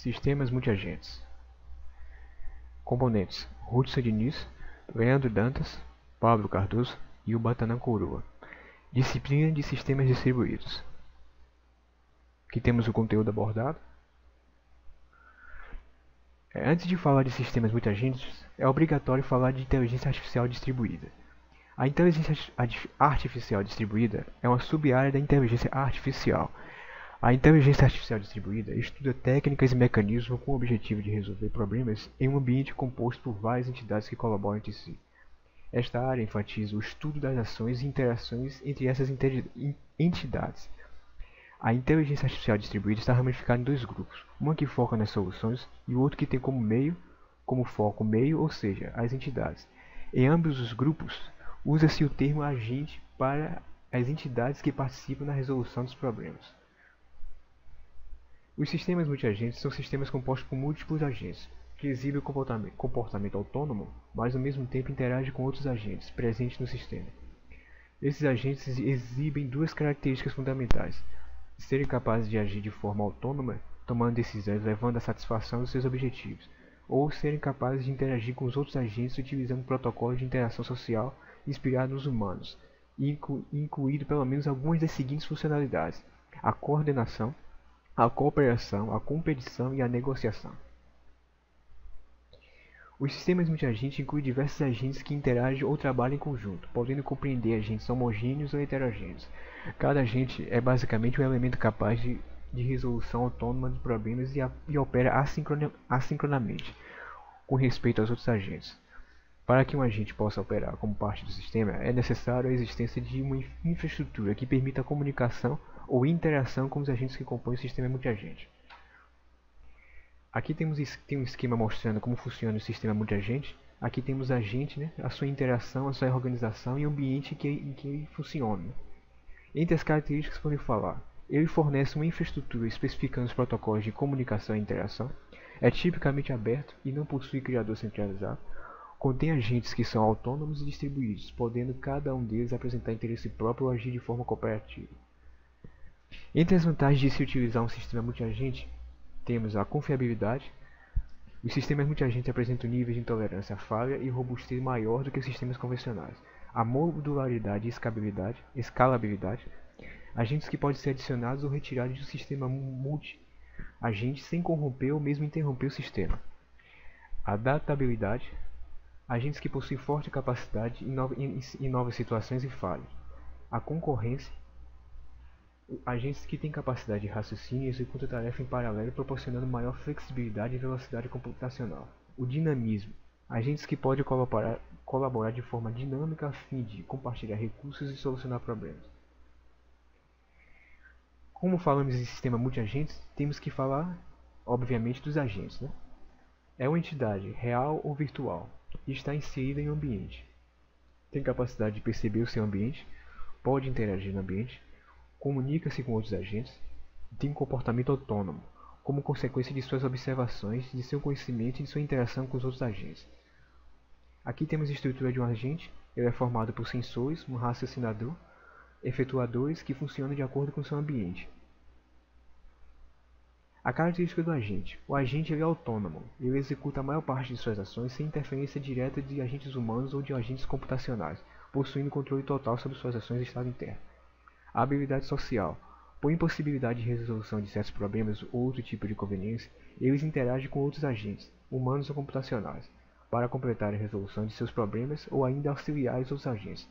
Sistemas multiagentes. Componentes: Hudson Diniz, Leandro Dantas, Pablo Cardoso e Ubatanã Coroa. Disciplina de sistemas distribuídos. Aqui temos o conteúdo abordado. Antes de falar de sistemas multiagentes, é obrigatório falar de inteligência artificial distribuída. A inteligência artificial distribuída é uma sub-área da inteligência artificial. A inteligência artificial distribuída estuda técnicas e mecanismos com o objetivo de resolver problemas em um ambiente composto por várias entidades que colaboram entre si. Esta área enfatiza o estudo das ações e interações entre essas entidades. A inteligência artificial distribuída está ramificada em dois grupos, uma que foca nas soluções e o outro que tem como foco o meio, ou seja, as entidades. Em ambos os grupos, usa-se o termo agente para as entidades que participam na resolução dos problemas. Os sistemas multiagentes são sistemas compostos por múltiplos agentes, que exibem o comportamento autônomo, mas ao mesmo tempo interagem com outros agentes presentes no sistema. Esses agentes exibem duas características fundamentais: serem capazes de agir de forma autônoma, tomando decisões levando à satisfação dos seus objetivos, ou serem capazes de interagir com os outros agentes utilizando protocolos de interação social inspirados nos humanos, incluindo pelo menos algumas das seguintes funcionalidades: a coordenação, a cooperação, a competição e a negociação. Os sistemas multiagentes incluem diversos agentes que interagem ou trabalham em conjunto, podendo compreender agentes homogêneos ou heterogêneos. Cada agente é basicamente um elemento capaz de resolução autônoma de problemas e opera assincronamente com respeito aos outros agentes. Para que um agente possa operar como parte do sistema, é necessário a existência de uma infraestrutura que permita a comunicação ou interação com os agentes que compõem o sistema multiagente. Aqui tem um esquema mostrando como funciona o sistema multiagente. Aqui temos o agente, a sua interação, a sua organização e o ambiente em que ele funciona. Entre as características podem falar: ele fornece uma infraestrutura especificando os protocolos de comunicação e interação, é tipicamente aberto e não possui criador centralizado, contém agentes que são autônomos e distribuídos, podendo cada um deles apresentar interesse próprio ou agir de forma cooperativa. Entre as vantagens de se utilizar um sistema multiagente, temos a confiabilidade. Os sistemas multiagentes apresentam níveis de intolerância à falha e robustez maior do que os sistemas convencionais. A modularidade e escalabilidade. Agentes que podem ser adicionados ou retirados do sistema multi-agente sem corromper ou mesmo interromper o sistema. A adaptabilidade. Agentes que possuem forte capacidade em novas situações e falhas. A concorrência. Agentes que têm capacidade de raciocínio e executam tarefa em paralelo, proporcionando maior flexibilidade e velocidade computacional. O dinamismo. Agentes que podem colaborar de forma dinâmica a fim de compartilhar recursos e solucionar problemas. Como falamos em sistema multiagentes, temos que falar, obviamente, dos agentes. É uma entidade, real ou virtual, e está inserida em um ambiente. Tem capacidade de perceber o seu ambiente, pode interagir no ambiente, comunica-se com outros agentes e tem um comportamento autônomo, como consequência de suas observações, de seu conhecimento e de sua interação com os outros agentes. Aqui temos a estrutura de um agente. Ele é formado por sensores, um raciocinador, efetuadores que funcionam de acordo com seu ambiente. A característica do agente. O agente é autônomo. Ele executa a maior parte de suas ações sem interferência direta de agentes humanos ou de agentes computacionais, possuindo controle total sobre suas ações de estado interno. A habilidade social. Por impossibilidade de resolução de certos problemas ou outro tipo de conveniência, eles interagem com outros agentes, humanos ou computacionais, para completar a resolução de seus problemas ou ainda auxiliar os outros agentes.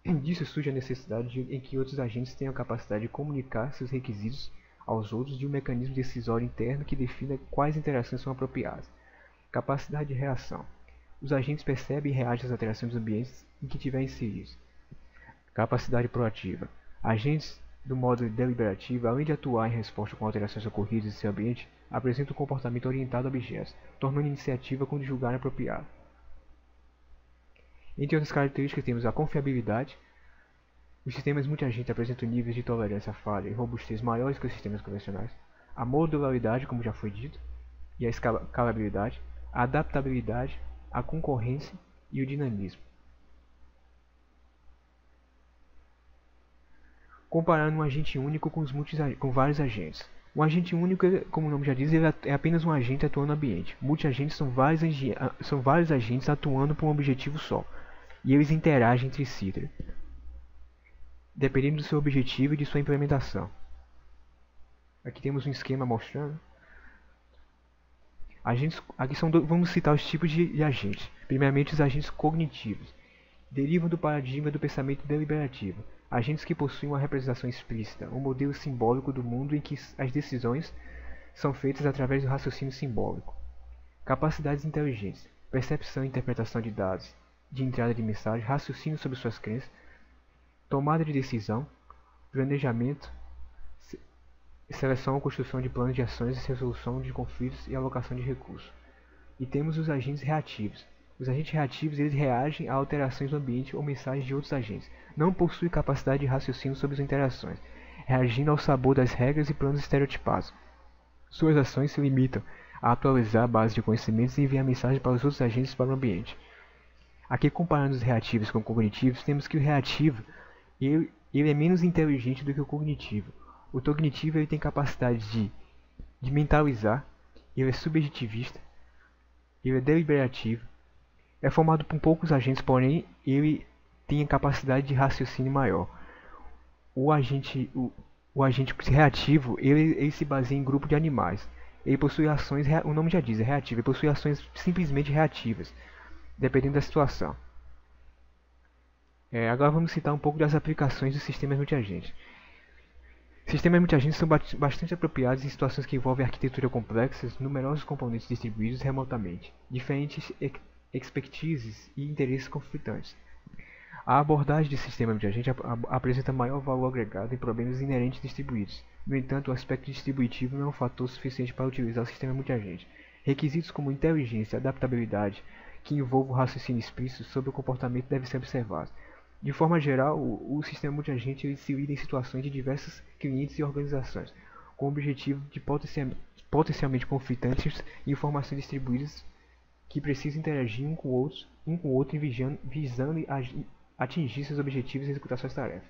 Disso surge a necessidade em que outros agentes tenham a capacidade de comunicar seus requisitos aos outros de um mecanismo decisório interno que defina quais interações são apropriadas. Capacidade de reação. Os agentes percebem e reagem às alterações dos ambientes em que estiverem inseridos. Capacidade proativa. Agentes do modo deliberativo, além de atuar em resposta com alterações ocorridas em seu ambiente, apresentam um comportamento orientado a objetos, tornando a iniciativa quando julgarem apropriado. Entre outras características temos a confiabilidade. Os sistemas multiagentes apresentam níveis de tolerância à falha e robustez maiores que os sistemas convencionais. A modularidade, como já foi dito, e a escalabilidade, a adaptabilidade, a concorrência e o dinamismo. Comparando um agente único com vários agentes. Um agente único, como o nome já diz, ele é apenas um agente atuando no ambiente. Multi-agentes são vários agentes atuando por um objetivo só, e eles interagem entre si, tá? Dependendo do seu objetivo e de sua implementação. Aqui temos um esquema mostrando. Agentes, aqui vamos citar os tipos de agentes. Primeiramente, os agentes cognitivos. Derivam do paradigma do pensamento deliberativo. Agentes que possuem uma representação explícita, um modelo simbólico do mundo em que as decisões são feitas através do raciocínio simbólico. Capacidades inteligentes, percepção e interpretação de dados, de entrada de mensagem, raciocínio sobre suas crenças, tomada de decisão, planejamento, seleção ou construção de planos de ações, resolução de conflitos e alocação de recursos. E temos os agentes reativos. Os agentes reativos eles reagem a alterações do ambiente ou mensagens de outros agentes. Não possuem capacidade de raciocínio sobre as interações, reagindo ao sabor das regras e planos estereotipados. Suas ações se limitam a atualizar a base de conhecimentos e enviar mensagens para os outros agentes para o ambiente. Aqui, comparando os reativos com cognitivos, temos que o reativo ele é menos inteligente do que o cognitivo. O cognitivo ele tem capacidade de mentalizar, ele é subjetivista, ele é deliberativo, é formado por poucos agentes, porém ele tem a capacidade de raciocínio maior. O agente reativo ele se baseia em grupo de animais. Ele possui ações, o nome já diz, é reativo, ele possui ações simplesmente reativas, dependendo da situação. Agora vamos citar um pouco das aplicações dos sistemas multiagentes. Sistemas multiagentes são bastante apropriados em situações que envolvem arquitetura complexa, numerosos componentes distribuídos remotamente, diferentes expertises e interesses conflitantes. A abordagem de sistema multiagente apresenta maior valor agregado em problemas inerentes distribuídos. No entanto, o aspecto distributivo não é um fator suficiente para utilizar o sistema multiagente. Requisitos como inteligência e adaptabilidade, que envolvam o raciocínio explícito sobre o comportamento, devem ser observados. De forma geral, o sistema multiagente se lida em situações de diversos clientes e organizações, com o objetivo de potencialmente conflitantes e informações distribuídas que precisam interagir um com o outro visando atingir seus objetivos e executar suas tarefas.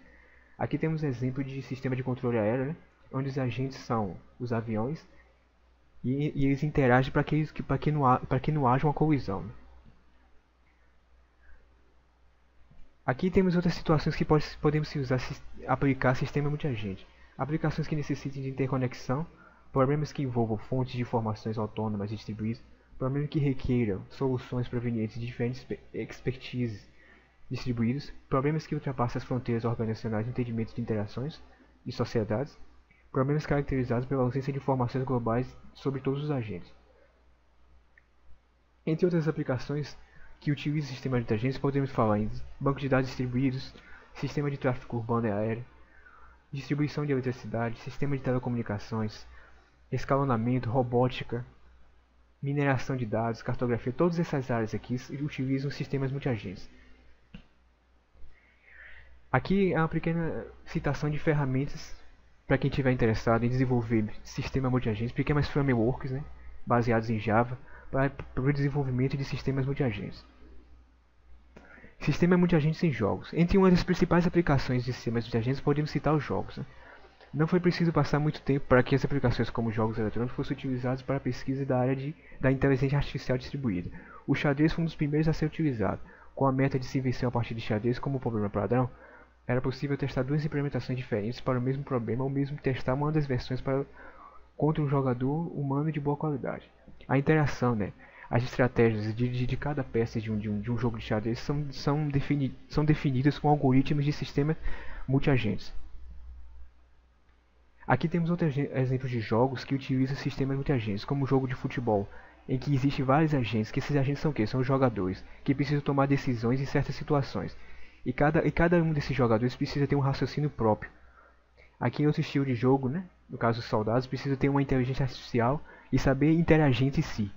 Aqui temos um exemplo de sistema de controle aéreo, né, onde os agentes são os aviões e eles interagem para que não haja uma colisão. Aqui temos outras situações que podemos aplicar sistema multiagente. Aplicações que necessitem de interconexão, problemas que envolvam fontes de informações autônomas e distribuídas, problemas que requeiram soluções provenientes de diferentes expertises distribuídos, problemas que ultrapassam as fronteiras organizacionais no entendimento de interações de sociedades, problemas caracterizados pela ausência de informações globais sobre todos os agentes. Entre outras aplicações que utilizam sistemas multiagentes, podemos falar em banco de dados distribuídos, sistema de tráfego urbano e aéreo, distribuição de eletricidade, sistema de telecomunicações, escalonamento, robótica, mineração de dados, cartografia. Todas essas áreas aqui utilizam sistemas multiagentes. Aqui é uma pequena citação de ferramentas para quem estiver interessado em desenvolver sistemas multiagentes, pequenas frameworks, né, baseados em Java, para o desenvolvimento de sistemas multiagentes. Sistemas multiagentes em jogos. Entre uma das principais aplicações de sistemas multiagentes podemos citar os jogos. Né? Não foi preciso passar muito tempo para que as aplicações como jogos eletrônicos fossem utilizadas para a pesquisa da área da inteligência artificial distribuída. O xadrez foi um dos primeiros a ser utilizado. Com a meta de se vencer uma partida de xadrez como problema padrão, era possível testar duas implementações diferentes para o mesmo problema ou mesmo testar uma das versões contra um jogador humano de boa qualidade. A interação, né? As estratégias de cada peça de um jogo de xadrez são definidas com algoritmos de sistemas multiagentes. Aqui temos outros exemplos de jogos que utilizam sistemas multiagentes, como o jogo de futebol, em que existem vários agentes, que esses agentes são o quê? São os jogadores, que precisam tomar decisões em certas situações. E cada um desses jogadores precisa ter um raciocínio próprio. Aqui em outro estilo de jogo, né? No caso os soldados, precisam ter uma inteligência artificial e saber interagir entre si.